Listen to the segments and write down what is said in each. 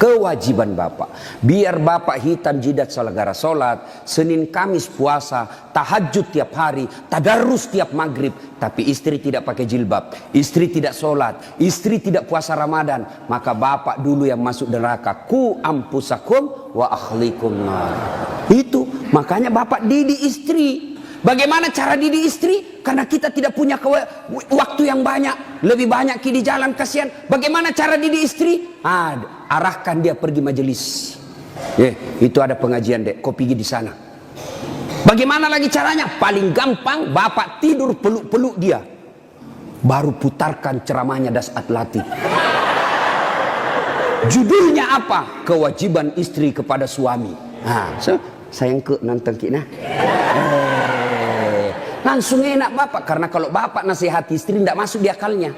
kewajiban bapak. Biar bapak hitam jidat selegara sholat, Senin Kamis puasa, tahajud tiap hari, tadarus tiap maghrib, tapi istri tidak pakai jilbab, istri tidak sholat, istri tidak puasa Ramadan, maka bapak dulu yang masuk neraka. Ku ampusakum wa akhlikum nar. Itu makanya bapak didik istri. Bagaimana cara didik istri? Karena kita tidak punya waktu yang banyak. Lebih banyak di jalan, kasihan. Bagaimana cara didik istri? Arahkan dia pergi majelis. Itu ada pengajian dek, kau pergi di sana. Bagaimana lagi caranya? Paling gampang, bapak tidur peluk-peluk dia. Baru putarkan ceramahnya Dasat Latif. Judulnya apa? Kewajiban istri kepada suami. Sayang ke nonton kita. Langsung enak bapak, karena kalau bapak nasihati istri tidak masuk di akalnya.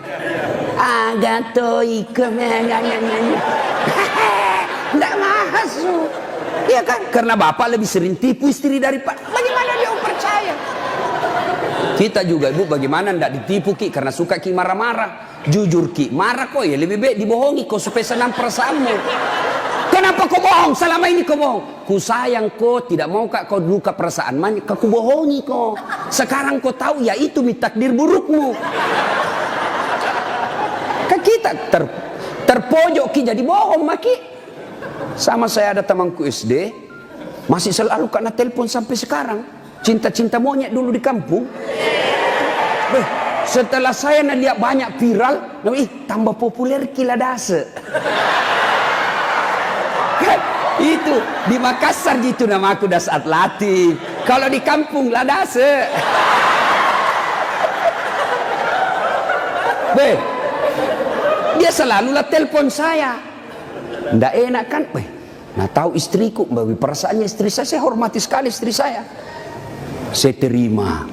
Tidak masuk, ya kan? Karena bapak lebih sering tipu istri daripada. Bagaimana dia percaya? Kita juga ibu, bagaimana tidak ditipu ki? Karena suka ki marah-marah. Jujur ki, marah kok ya lebih baik dibohongi kau supaya senang perasaanmu. Kenapa kau bohong? Selama ini kau bohong. Ku sayang kau, tidak mau kau luka perasaan. Kau bohongi kau. Sekarang kau tahu ya itu takdir burukmu. Kan kita terpojok ki jadi bohong maki. Sama saya ada temanku SD, masih selalu kena telepon sampai sekarang. Cinta-cinta monyet dulu di kampung. Setelah saya lihat banyak viral, tambah populer kila dase. Itu di Makassar gitu nama aku Dasat Latif. Kalau di kampung Ladase. Dia selalu lah telepon saya. Nggak enak kan? Nah tahu istriku, perasaannya istri saya hormati sekali istri saya. Saya terima.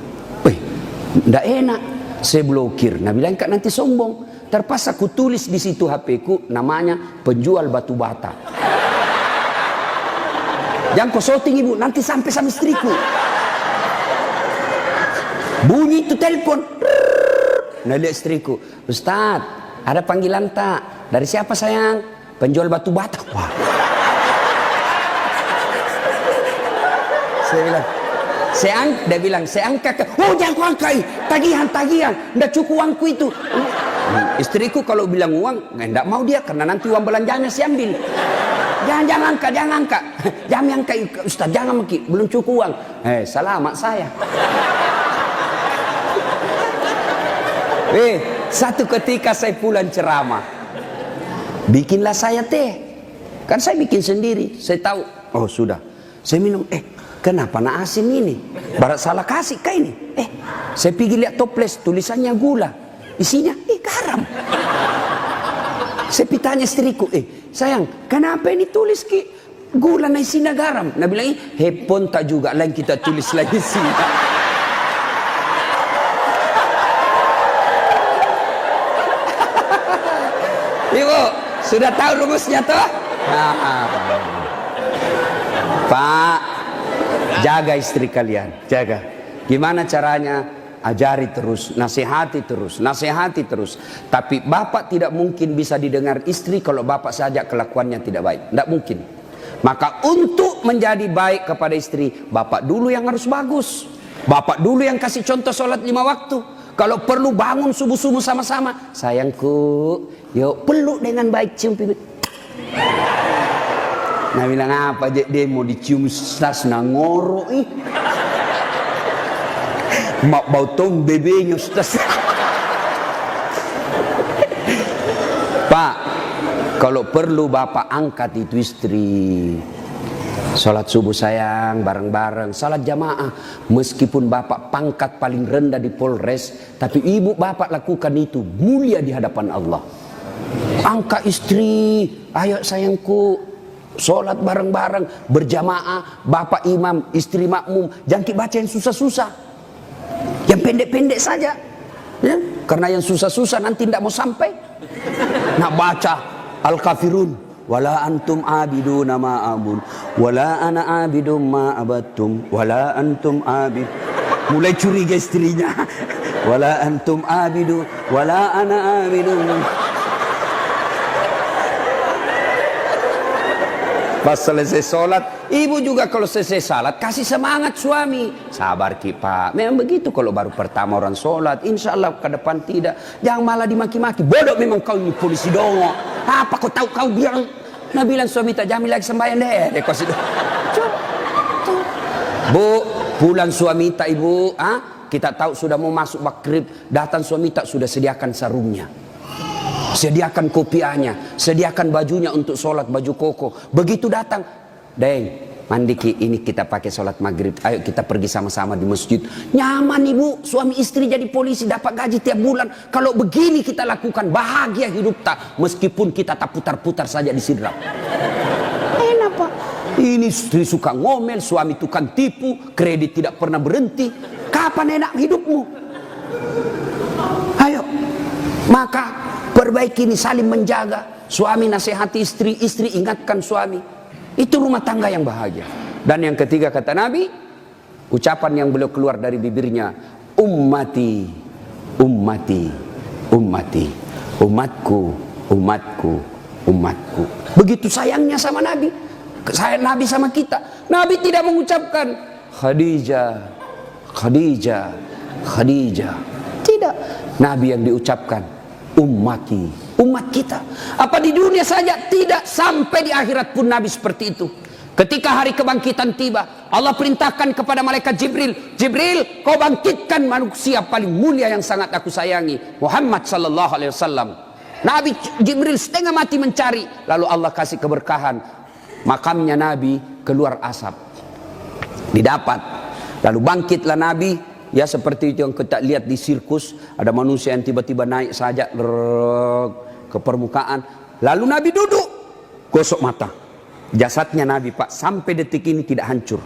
Nggak enak. Saya blokir. Nah bilang kak nanti sombong. Terpaksa ku tulis di situ HP ku namanya penjual batu bata. Jangan kau shooting ibu, nanti sampai sama istriku. Bunyi itu telepon. Nah lihat istriku, Ustaz, ada panggilan tak? Dari siapa sayang? Penjual batu bata. Wah. Dia bilang, saya angkat. Oh jangan kau angkat, tagihan. Nggak cukup uangku itu. Istriku kalau bilang uang, nggak mau dia karena nanti uang belanjanya saya ambil. Jangan angkat. Jangan angkat Ustaz, jangan maki, belum cukup uang. Selamat saya. Satu ketika saya pulang ceramah. Bikinlah saya teh. Kan saya bikin sendiri. Saya tahu, oh sudah. Saya minum, kenapa nak asin ini? Barat salah kasih kah ini? Saya pergi lihat toples, tulisannya gula. Isinya, garam. Saya pitanya istriku, sayang, kenapa ini tulis ki gula na isinya garam? Nah bilang, hepon tak juga, lain kita tulis lagi sini. Ibu, sudah tahu rumusnya toh? Pak, jaga istri kalian, jaga. Gimana caranya? Ajari terus, nasihati terus. Tapi bapak tidak mungkin bisa didengar istri kalau bapak saja kelakuannya tidak baik. Tidak mungkin. Maka untuk menjadi baik kepada istri, bapak dulu yang harus bagus. Bapak dulu yang kasih contoh sholat 5 waktu. Kalau perlu bangun subuh-subuh sama-sama. Sayangku, yuk peluk dengan baik, cium pipi. Nah bilang apa dia mau dicium stas ngoro mak bau tong bebenya Ustaz. Pak, kalau perlu bapak angkat itu istri. Salat subuh sayang, bareng-bareng, salat jamaah. Meskipun bapak pangkat paling rendah di Polres, tapi ibu bapak lakukan itu mulia di hadapan Allah. Angkat istri, ayo sayangku, salat bareng-bareng, berjamaah, bapak imam, istri makmum. Jangan baca yang susah-susah. Yang pendek-pendek saja ya? Karena yang susah-susah nanti tidak mau sampai. Nak baca Al-Kafirun, wala antum abiduna ma abud, wala ana abidum ma abattum, wala antum abid. Mulai curiga istrinya. Wala antum abidu, wala ana abidum. Pas selesai sholat, ibu juga kalau selesai sholat kasih semangat suami. Sabar Ki Pak, memang begitu kalau baru pertama orang sholat. Insya Allah ke depan tidak. Jangan malah dimaki-maki. Bodoh memang kau ini polisi dongo. Apa kau tahu kau bilang? Nah bilang suami tak jamin lagi sembahyang deh. Kau sudah. Bu, pulang suami tak ibu. Kita tahu sudah mau masuk maghrib. Datang suami tak sudah sediakan sarungnya. Sediakan kopiahnya, sediakan bajunya untuk sholat, baju koko. Begitu datang, Deng, mandi Ki, ini kita pakai sholat maghrib. Ayo kita pergi sama-sama di masjid. Nyaman ibu, suami istri jadi polisi, dapat gaji tiap bulan. Kalau begini kita lakukan, bahagia hidup tak. Meskipun kita tak putar-putar saja di sidrap. Enak Pak. Ini istri suka ngomel, suami tukang tipu, kredit tidak pernah berhenti. Kapan enak hidupmu? Ayo, maka perbaiki ini, saling menjaga. Suami nasihati istri, istri ingatkan suami. Itu rumah tangga yang bahagia. Dan yang ketiga kata Nabi, ucapan yang beliau keluar dari bibirnya, ummati, ummati, ummati, umatku, umatku, umatku. Begitu sayangnya sama Nabi. Sayang Nabi sama kita. Nabi tidak mengucapkan Khadijah, Khadijah, Khadijah. Tidak. Nabi yang diucapkan ummati, umat kita. Apa di dunia saja? Tidak, sampai di akhirat pun Nabi seperti itu. Ketika hari kebangkitan tiba, Allah perintahkan kepada malaikat Jibril, Jibril, kau bangkitkan manusia paling mulia yang sangat aku sayangi, Muhammad sallallahu alaihi wasallam. Nabi Jibril setengah mati mencari, lalu Allah kasih keberkahan, makamnya Nabi keluar asap, didapat. Lalu bangkitlah Nabi. Ya seperti itu yang kita lihat di sirkus, ada manusia yang tiba-tiba naik saja ke permukaan. Lalu Nabi duduk, gosok mata. Jasadnya Nabi Pak sampai detik ini tidak hancur.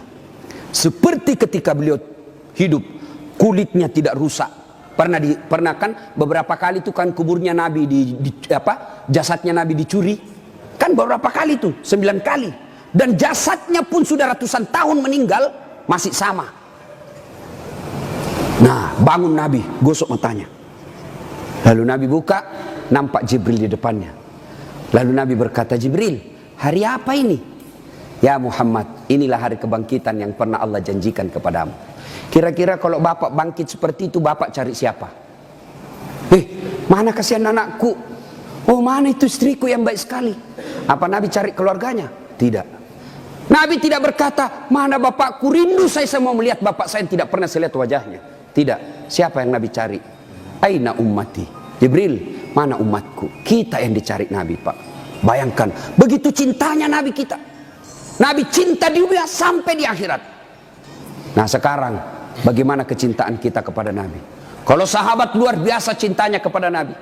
Seperti ketika beliau hidup, kulitnya tidak rusak. Pernah kan beberapa kali itu kan kuburnya Nabi jasadnya Nabi dicuri. Kan beberapa kali itu, 9 kali. Dan jasadnya pun sudah ratusan tahun meninggal masih sama. Nah, bangun Nabi, gosok matanya. Lalu Nabi buka, nampak Jibril di depannya. Lalu Nabi berkata, Jibril, hari apa ini? Ya Muhammad, inilah hari kebangkitan yang pernah Allah janjikan kepadamu. Kira-kira kalau bapak bangkit seperti itu, bapak cari siapa? Mana kasihan anakku? Oh, mana itu istriku yang baik sekali? Apa Nabi cari keluarganya? Tidak. Nabi tidak berkata, mana bapakku, rindu saya mau melihat bapak saya yang tidak pernah saya lihat wajahnya. Tidak. Siapa yang Nabi cari? Aina ummati. Jibril, mana umatku? Kita yang dicari Nabi Pak. Bayangkan, begitu cintanya Nabi kita. Nabi cinta di dunia sampai di akhirat. Nah sekarang, bagaimana kecintaan kita kepada Nabi? Kalau sahabat luar biasa cintanya kepada Nabi.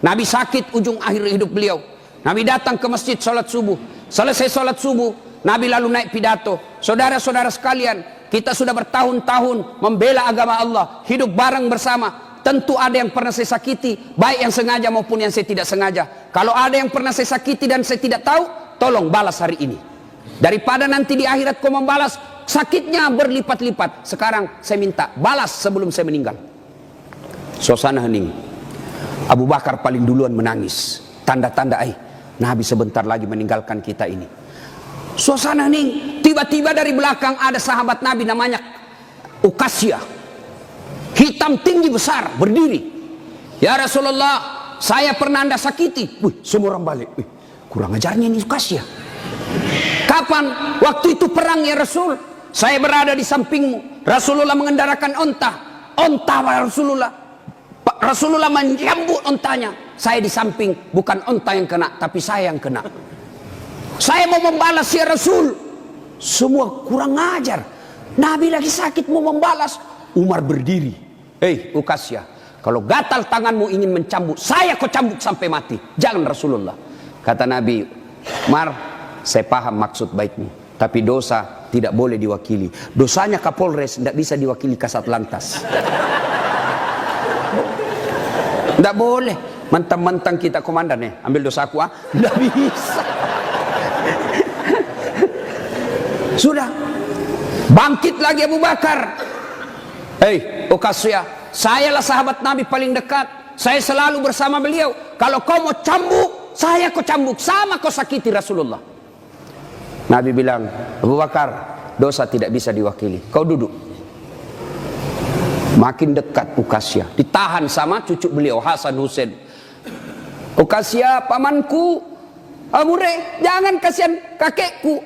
Nabi sakit ujung akhir hidup beliau. Nabi datang ke masjid sholat subuh. Selesai sholat subuh, Nabi lalu naik pidato. Saudara-saudara sekalian, kita sudah bertahun-tahun membela agama Allah, hidup bareng bersama. Tentu ada yang pernah saya sakiti, baik yang sengaja maupun yang saya tidak sengaja. Kalau ada yang pernah saya sakiti dan saya tidak tahu, tolong balas hari ini. Daripada nanti di akhirat kau membalas, sakitnya berlipat-lipat. Sekarang saya minta balas sebelum saya meninggal. Suasana hening. Abu Bakar paling duluan menangis. Tanda-tanda Nabi sebentar lagi meninggalkan kita ini. Suasana hening. Tiba-tiba dari belakang ada sahabat Nabi namanya Uqasyah. Hitam tinggi besar berdiri. Ya Rasulullah, saya pernah anda sakiti. Semua orang balik. Kurang ajarnya ini Uqasyah. Kapan? Waktu itu perang ya Rasul. Saya berada di sampingmu. Rasulullah mengendarakan onta. Onta Rasulullah. Rasulullah menyambut ontanya. Saya di samping, bukan onta yang kena, tapi saya yang kena. Saya mau membalas ya Rasul. Semua kurang ajar. Nabi lagi sakit mau membalas. Umar berdiri. Uqasyah, kalau gatal tanganmu ingin mencambuk, saya kau cambuk sampai mati. Jangan Rasulullah. Kata Nabi, Umar, saya paham maksud baikmu, tapi dosa tidak boleh diwakili. Dosanya Kapolres tidak bisa diwakili Kasat Lantas. Tidak boleh. Mentang-mentang kita komandan ambil dosaku tidak bisa. Sudah bangkit lagi Abu Bakar. Uqasyah, sayalah sahabat Nabi paling dekat. Saya selalu bersama beliau. Kalau kau mau cambuk, saya kau cambuk. Sama kau sakiti Rasulullah. Nabi bilang, Abu Bakar, dosa tidak bisa diwakili, kau duduk. Makin dekat Ukasya, ditahan sama cucu beliau Hasan Husain. Ukasya, pamanku, Amure, jangan kasihan kakekku,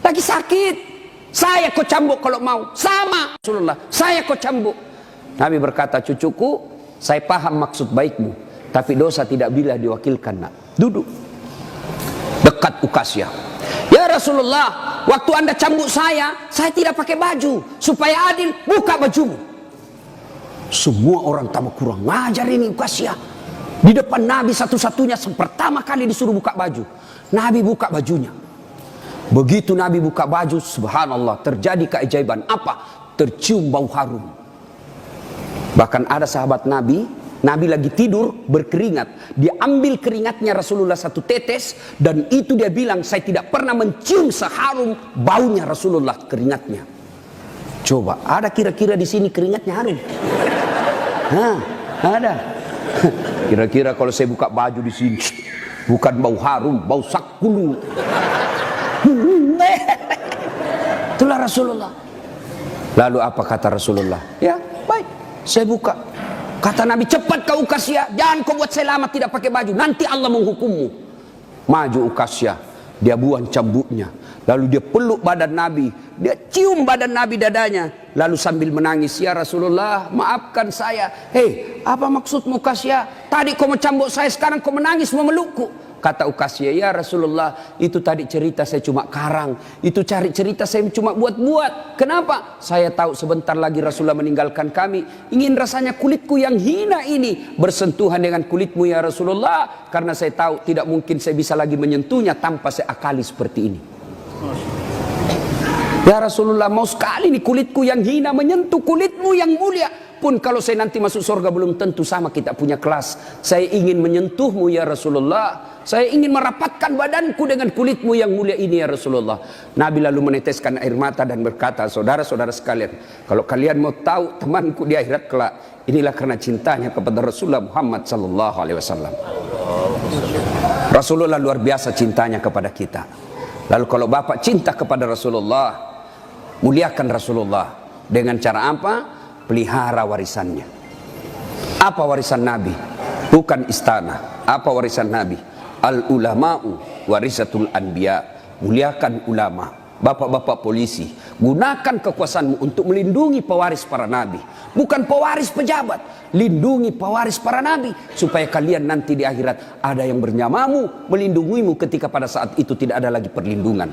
lagi sakit. Saya kau cambuk kalau mau. Sama Rasulullah, saya kau cambuk. Nabi berkata, cucuku, saya paham maksud baikmu, tapi dosa tidak bila diwakilkan, nak. Duduk dekat Ukasya. Ya Rasulullah, waktu anda cambuk saya tidak pakai baju. Supaya adil, buka bajumu. Semua orang tambah kurang ngajar ini Ukasya. Di depan Nabi satu-satunya pertama kali disuruh buka baju. Nabi buka bajunya. Begitu Nabi buka baju, subhanallah, terjadi keajaiban. Apa? Tercium bau harum. Bahkan ada sahabat Nabi, Nabi lagi tidur berkeringat, dia ambil keringatnya Rasulullah satu tetes, dan itu dia bilang, saya tidak pernah mencium seharum baunya Rasulullah keringatnya. Coba, ada kira-kira di sini keringatnya harum? Hah, ada. Kira-kira kalau saya buka baju di sini, bukan bau harum, bau sakulu. Itulah Rasulullah. Lalu apa kata Rasulullah? Ya, baik, saya buka. Kata Nabi, cepat kau Ukasya, jangan kau buat saya lama tidak pakai baju, nanti Allah menghukummu. Maju Ukasya, dia buang cambuknya, lalu dia peluk badan Nabi, dia cium badan Nabi dadanya, lalu sambil menangis, ya Rasulullah, maafkan saya. Hei, apa maksudmu Ukasya? Tadi kau mencambuk saya, sekarang kau menangis memelukku. Kata Ukasya, ya Rasulullah, itu tadi cerita saya cuma karang, itu cari cerita saya cuma buat-buat. Kenapa? Saya tahu sebentar lagi Rasulullah meninggalkan kami, ingin rasanya kulitku yang hina ini bersentuhan dengan kulitmu ya Rasulullah, karena saya tahu tidak mungkin saya bisa lagi menyentuhnya tanpa saya akali seperti ini. Ya Rasulullah, mau sekali nih kulitku yang hina menyentuh kulitmu yang mulia. Pun kalau saya nanti masuk surga belum tentu sama kita punya kelas. Saya ingin menyentuhmu ya Rasulullah. Saya ingin merapatkan badanku dengan kulitmu yang mulia ini ya Rasulullah. Nabi lalu meneteskan air mata dan berkata, saudara-saudara sekalian, kalau kalian mau tahu temanku di akhirat kelak, inilah karena cintanya kepada Rasulullah Muhammad sallallahu alaihi wasallam. Rasulullah luar biasa cintanya kepada kita. Lalu kalau Bapak cinta kepada Rasulullah, muliakan Rasulullah. Dengan cara apa? Pelihara warisannya. Apa warisan Nabi? Bukan istana. Apa warisan Nabi? Al ulama'u warisatul anbiya. Muliakan ulama. Bapak-bapak polisi, gunakan kekuasaanmu untuk melindungi pewaris para nabi, bukan pewaris pejabat. Lindungi pewaris para nabi supaya kalian nanti di akhirat ada yang bernyamamu, melindungimu ketika pada saat itu tidak ada lagi perlindungan.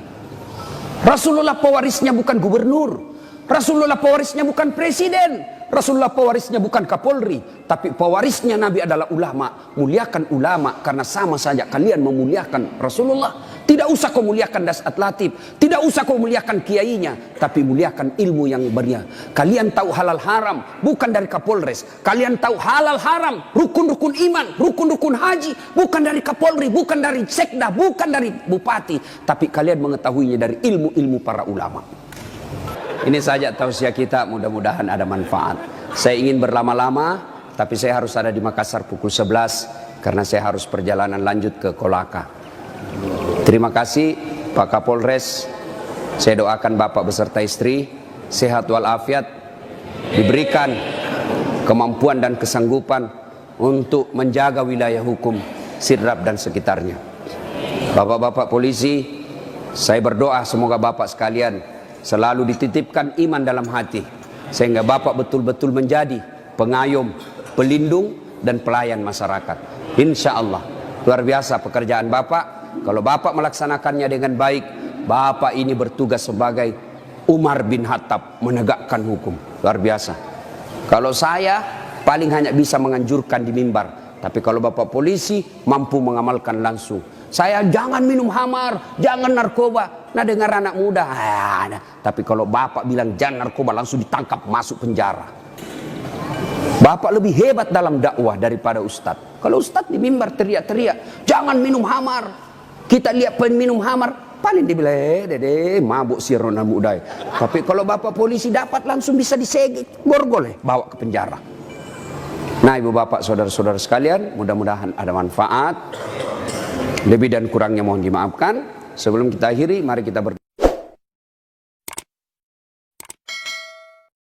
Rasulullah pewarisnya bukan gubernur, Rasulullah pewarisnya bukan presiden, Rasulullah pewarisnya bukan Kapolri, tapi pewarisnya Nabi adalah ulama. Muliakan ulama karena sama saja kalian memuliakan Rasulullah. Tidak usah kau muliakan Dasat Latif, tidak usah kau muliakan kiainya, tapi muliakan ilmu yang beria. Kalian tahu halal haram bukan dari Kapolres, kalian tahu halal haram, rukun-rukun iman, rukun-rukun haji bukan dari Kapolri, bukan dari sekda, bukan dari bupati, tapi kalian mengetahuinya dari ilmu-ilmu para ulama. Ini saja tausiah kita, mudah-mudahan ada manfaat. Saya ingin berlama-lama, tapi saya harus ada di Makassar pukul 11 karena saya harus perjalanan lanjut ke Kolaka. Terima kasih Pak Kapolres. Saya doakan Bapak beserta istri sehat walafiat, diberikan kemampuan dan kesanggupan untuk menjaga wilayah hukum Sidrap dan sekitarnya. Bapak-bapak polisi, saya berdoa semoga Bapak sekalian selalu dititipkan iman dalam hati, sehingga Bapak betul-betul menjadi pengayom, pelindung, dan pelayan masyarakat. Insya Allah, luar biasa pekerjaan Bapak. Kalau Bapak melaksanakannya dengan baik, Bapak ini bertugas sebagai Umar bin Khattab, menegakkan hukum. Luar biasa. Kalau saya paling hanya bisa menganjurkan di mimbar, tapi kalau Bapak polisi mampu mengamalkan langsung. Saya jangan minum khamar, jangan narkoba. Nah, dengar anak muda, tapi kalau Bapak bilang jangan narkoba, langsung ditangkap, masuk penjara. Bapak lebih hebat dalam dakwah daripada ustadz. Kalau ustadz di mimbar teriak-teriak, jangan minum khamar. Kita lihat peminum khamar, paling dibilang, dede, mabuk sirona mudai. Tapi kalau Bapak polisi dapat langsung bisa disegik, borgol, bawa ke penjara. Nah, ibu bapak, saudara-saudara sekalian, mudah-mudahan ada manfaat. Lebih dan kurangnya mohon dimaafkan. Sebelum kita akhiri, mari kita berdoa.